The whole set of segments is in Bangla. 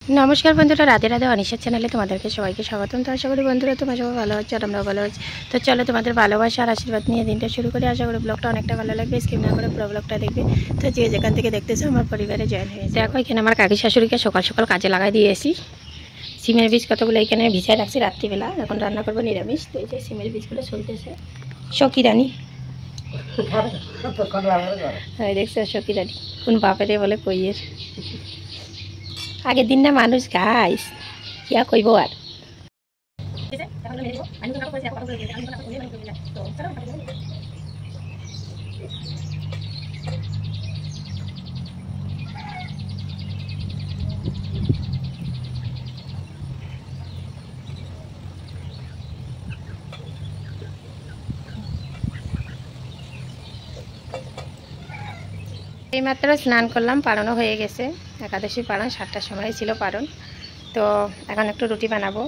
নমস্কার বন্ধুরা, রাধে রাধে। অনিশার চ্যানেলে তোমাদেরকে সবাইকে স্বাগতম। তো আশা করি বন্ধুরা তোমরা সবাই ভালো আছো আর আমরাও ভালো আছি। তো চলো তোমাদের ভালোবাসা আর আশীর্বাদ নিয়ে দিনটা শুরু করি। আশা করি ব্লগটা অনেকটা ভালো লাগবে, স্কিপ না করে পুরো ব্লগটা দেখবে। তো যে যেখান থেকে দেখতেছো আমার পরিবারে জয়েন হয়েছে। দেখো এখানে আমার কাকি শাশুড়িকে সকাল সকাল কাজে লাগাই দিয়েছি। সিমের বীজ কতগুলো এখানে ভিজায় রাখছি রাত্রিবেলা, এখন রান্না করবো নিরামিষ। তো এই যে সিমের বীজগুলো চলতেছে। সখী রানী দেখছো, সখী রানী কোন বাপেরে বলে কইয়ের। আগের দিন না মানুষ গাইস কিয়া কইব আর। এইমাত্র স্নান করলাম, পারণও হয়ে গেছে। একাদশী পারণ 7টার সময় ছিল পারণ। তো এখন একটু রুটি বানাবো।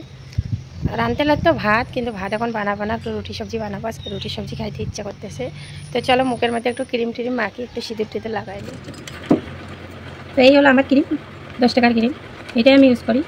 রাঁধতে লাগতো ভাত, কিন্তু ভাত এখন বানাবো না, একটু রুটি সবজি বানাবো। আজকে রুটি সবজি খাইতে ইচ্ছা করতেছে। তো চলো মুখের মধ্যে একটু ক্রিম টিরিম মাখি, একটু সিঁদুর টিতে লাগাই দিই। তো এই হলো আমার ক্রিম, 10 টাকার ক্রিম, এটাই আমি ইউজ করি।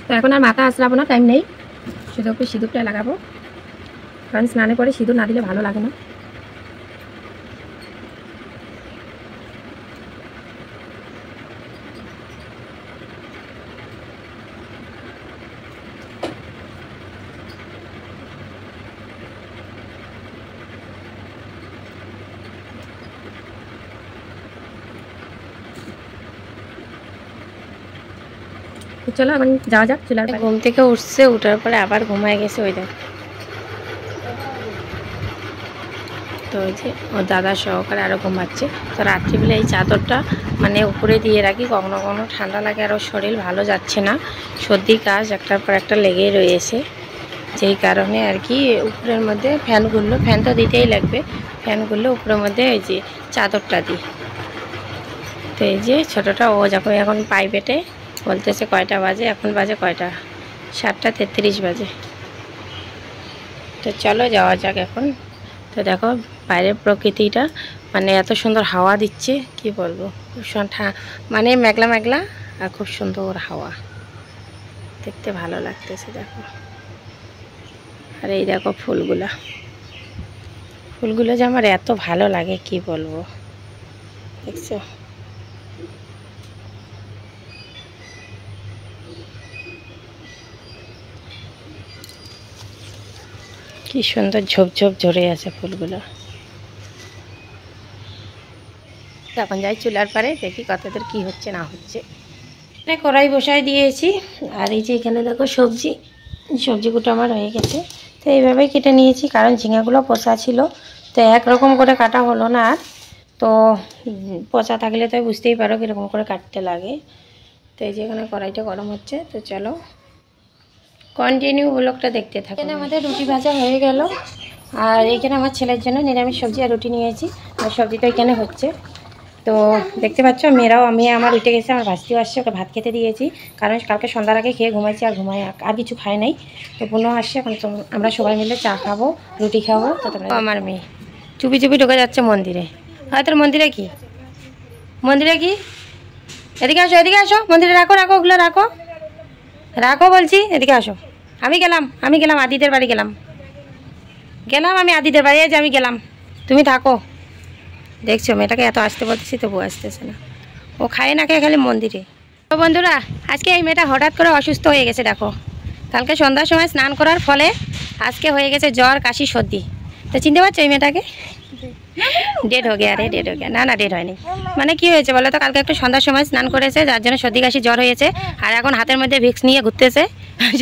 তো এখন আর মাথা আঁচড়াবো না, টাইম নেই, শুধু একটু সিঁদুরটা লাগাবো, কারণ স্নানে পরে সিঁদুর না দিলে ভালো লাগে না। চলো এখন যাওয়া যাক চুলার। ঘুম থেকে উঠছে, উঠার পরে আবার ঘুমায় গেছে ওই দেখ। তো ওই যে ও দাদা সহকারে আরও ঘুমাচ্ছে। তো রাত্রিবেলা এই চাদরটা মানে উপরে দিয়ে রাখি, কখনো কখনো ঠান্ডা লাগে আর ওর শরীর ভালো যাচ্ছে না, সর্দি কাশ একটার পর একটা লেগেই রয়েছে। যেই কারণে আর কি উপরের মধ্যে ফ্যানগুলো, ফ্যান তো দিতেই লাগবে, ফ্যানগুলো উপরের মধ্যে এই যে চাদরটা দিই। তো এই যে ছোটোটা ও যখন এখন পাই পেটে বলতেছে কয়টা বাজে, এখন বাজে কয়টা, 7টা 33 বাজে। তো চলো যাওয়া যাক এখন। তো দেখো বাইরের প্রকৃতিটা মানে এত সুন্দর হাওয়া দিচ্ছে, কি বলবো, খুব মানে মেঘলা মেঘলা আর খুব সুন্দর হাওয়া, দেখতে ভালো লাগতেছে দেখো। আর এই দেখো ফুলগুলো যে আমার এত ভালো লাগে কি বলবো, দেখছো। কি সুন্দর ঝোপঝোপ ঝরে আছে ফুলগুলো। এখন যাই চুলার পারে, দেখি কতদূর কি হচ্ছে না হচ্ছে। কড়াই বসাই দিয়েছি, আর এই যে এখানে দেখো সবজিগুলো আমার হয়ে গেছে। তো এইভাবেই কেটে নিয়েছি, কারণ ঝিঙাগুলো পচা ছিল, তো একরকম করে কাটা হলো না আর। তো পচা থাকলে তো বুঝতেই পারো কীরকম করে কাটতে লাগে। তো এই যে এখানে কড়াইটা গরম হচ্ছে, তো চলো কন্টিনিউ ব্লগটা দেখতে থাকো। এখানে আমাদের রুটি ভাজা হয়ে গেল, আর এখানে আমার ছেলের জন্য নিরামিষ সবজি আর রুটি নিয়েছি, আর সবজিটা এখানে হচ্ছে। তো দেখতে পাচ্ছ মেয়েরাও, আমার উঠে গেছে, আমার ভাস্তিও আসছে, ওকে ভাত খেতে দিয়েছি, কারণ কালকে সন্ধ্যার আগে খেয়ে ঘুমাইছি, আর আর কিছু খাই নাই। তো পুনঃ আসছে, এখন তো আমরা সবাই মিলে চা খাবো, রুটি খাবো। তো আমার মেয়ে চুপি চুপি ঢুকে যাচ্ছে মন্দিরে। হয় তোর মন্দিরে কি, এদিকে আসো, মন্দিরে রাখো ওগুলো রাখো বলছি, এদিকে আসো। আমি গেলাম আদিদের বাড়ি গেলাম আমি আদিদের বাড়ি, যে আমি গেলাম, তুমি থাকো। দেখছো মেয়েটাকে এত আসতে বলতেছি তবু আসতেছে না, ও খায় না খেয়ে খালি মন্দিরে। তো বন্ধুরা আজকে এই মেয়েটা হঠাৎ করে অসুস্থ হয়ে গেছে দেখো। কালকে সন্ধ্যার সময় স্নান করার ফলে আজকে হয়ে গেছে জ্বর কাশি সর্দি। তো চিনতে পারছো এই মেয়েটাকে? ডেড হয়ে গিয়া, ডেড হয়ে গিয়া। না ডেড হয়নি, মানে কি হয়েছে বলো তো, কালকে একটু সন্ধ্যার সময় স্নান করেছে, যার জন্য সর্দি কাশি জ্বর হয়েছে, আর এখন হাতের মধ্যে ভিক্স নিয়ে ঘুরতেছে,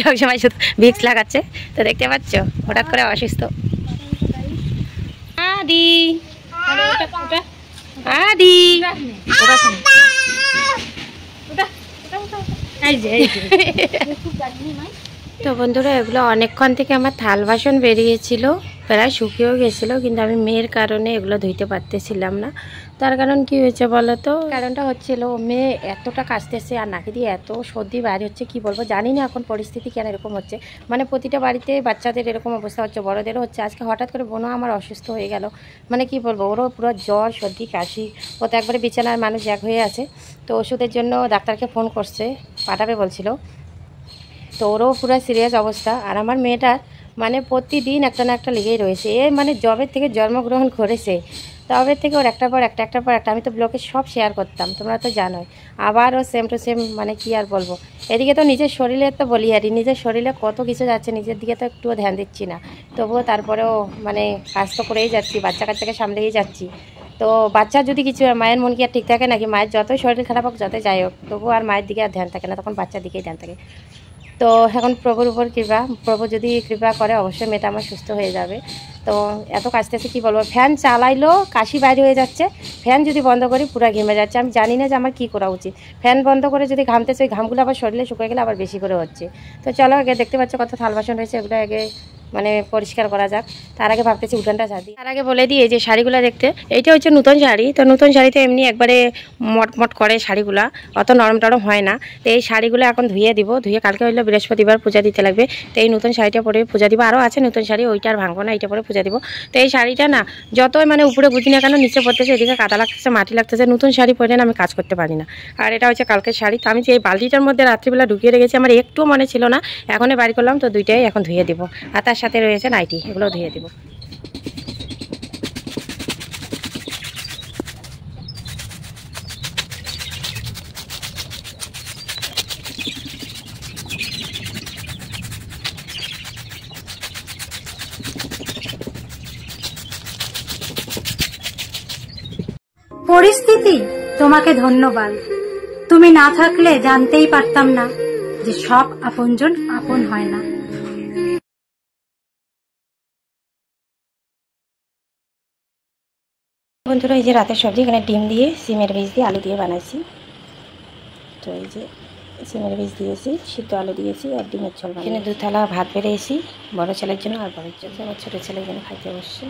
সব সময় শুধু ভিক্স লাগাচ্ছে। তো দেখতে পাচ্ছ হঠাৎ করে অসুস্থ। আদি আদি তো বন্ধুরা, এগুলো অনেকক্ষণ থেকে আমার থাল বাসন বেরিয়েছিল, প্রায় শুকিয়েও গেছিলো, কিন্তু আমি মেয়ের কারণে এগুলো ধুইতে পারতেছিলাম না। তার কারণ কি হয়েছে বলো তো? কারণটা হচ্ছিল মেয়ে এতটা কাশতেছে আর নাকি দিয়ে এত সর্দি বাইরে হচ্ছে, কি বলবো জানি না এখন পরিস্থিতি কেন এরকম হচ্ছে। মানে প্রতিটা বাড়িতে বাচ্চাদের এরকম অবস্থা হচ্ছে, বড়োদেরও হচ্ছে। আজকে হঠাৎ করে বোনও আমার অসুস্থ হয়ে গেল। মানে কি বলবো, ওরও পুরো জ্বর সর্দি কাশি, ও তো একবারে বিছানার মানুষ এক হয়ে আছে। তো ওষুধের জন্য ডাক্তারকে ফোন করছে, পাঠাবে বলছিল। তো ওরও পুরো সিরিয়াস অবস্থা। আর আমার মেয়েটার মানে প্রতিদিন একটা না একটা লেগেই রয়েছে। এ মানে জবের থেকে জন্মগ্রহণ করেছে, তবে থেকে ওর একটার পর একটা। আমি তো ব্লগে সব শেয়ার করতাম, তোমরা তো জানোই। আবার ও সেম টু সেম, মানে কি আর বলবো। এদিকে তো নিজের শরীরে তো বলি, আর নিজের শরীরে কত কিছু যাচ্ছে, নিজের দিকে তো একটুও ধ্যান দিচ্ছি না। তবুও তারপরেও মানে কাজ তো করেই যাচ্ছি, বাচ্চা কাচ্চাকে সামলেই যাচ্ছি। তো বাচ্চা যদি কিছু, মায়ের মন কি আর ঠিক থাকে নাকি? মায়ের যতই শরীর খারাপ হোক, যতই যাই হোক, তবুও আর মায়ের দিকে আর ধ্যান থাকে না, তখন বাচ্চার দিকেই ধ্যান থাকে। তো এখন প্রভুর উপর কৃপা, প্রভু যদি কৃপা করে অবশ্যই মেয়েটা আমার সুস্থ হয়ে যাবে। তো এত কাশতেছে কি বলবো, ফ্যান চালাইলেও কাশি বাইরে হয়ে যাচ্ছে, ফ্যান যদি বন্ধ করি পুরো ঘেমে যাচ্ছে। আমি জানি না যে আমার কী করা উচিত। ফ্যান বন্ধ করে যদি ঘামতেছে, ওই ঘামগুলো আবার শরীরে শুকিয়ে গেলে আবার বেশি করে হচ্ছে। তো চলো, আগে দেখতে পাচ্ছ কত থাল বাসন রয়েছে, এগুলো আগে মানে পরিষ্কার করা যাক। তার আগে ভাবতেছি উঠানটা ঝাড় দিই। তার আগে বলে দিই, এই যে শাড়িগুলো দেখতে, এইটা হচ্ছে নতুন শাড়ি। তো নতুন শাড়িতে এমনি একবারে মটমট করে শাড়িগুলা, অত নরম টরম হয় না। তো এই শাড়িগুলো এখন ধুয়ে দিব, ধুয়ে কালকে হইলো বৃহস্পতিবার পূজা দিতে লাগবে। তো এই নতুন শাড়িটা পরে পূজা দিব। আরও আছে নতুন শাড়ি, ওইটা আর ভাঙবো না, এইটা পরে পূজা দিব। তো এই শাড়িটা না যতই মানে উপরে বুঝি না কেন, নিচে পড়তেছে, এদিকে কাদা লাগতেছে, মাটি লাগতেছে। নতুন শাড়ি পরে না আমি কাজ করতে পারি না। আর এটা হচ্ছে কালকের শাড়ি। তো আমি যে এই বালতিটার মধ্যে রাত্রিবেলা ঢুকিয়ে রেখেছি, আমার একটুও মনে ছিল না, এখনই বাড়ি করলাম। তো দুইটাই এখন ধুয়ে দিব। আর তার সাথে রয়েছে নাইটি, এগুলো ধুয়ে দিব। পরিস্থিতি তোমাকে ধন্যবাদ। তুমি না থাকলে জানতেই পারতাম না যে সব আপনজন আপন হয় না। বন্ধুরা, এই যে রাতের সবজি, এখানে ডিম দিয়ে, সিমের বীজ দিয়ে, আলু দিয়ে বানাইছি। তো এই যে সিমের বীজ দিয়েছি, সিদ্ধ আলু দিয়েছি, আর ডিমের ঝোল। এখানে 2 থালা ভাত বেড়েছি, বড় ছেলের জন্য আর বড়ের জন্য। আমার ছোটো ছেলের জন্য খাইতে বসছে।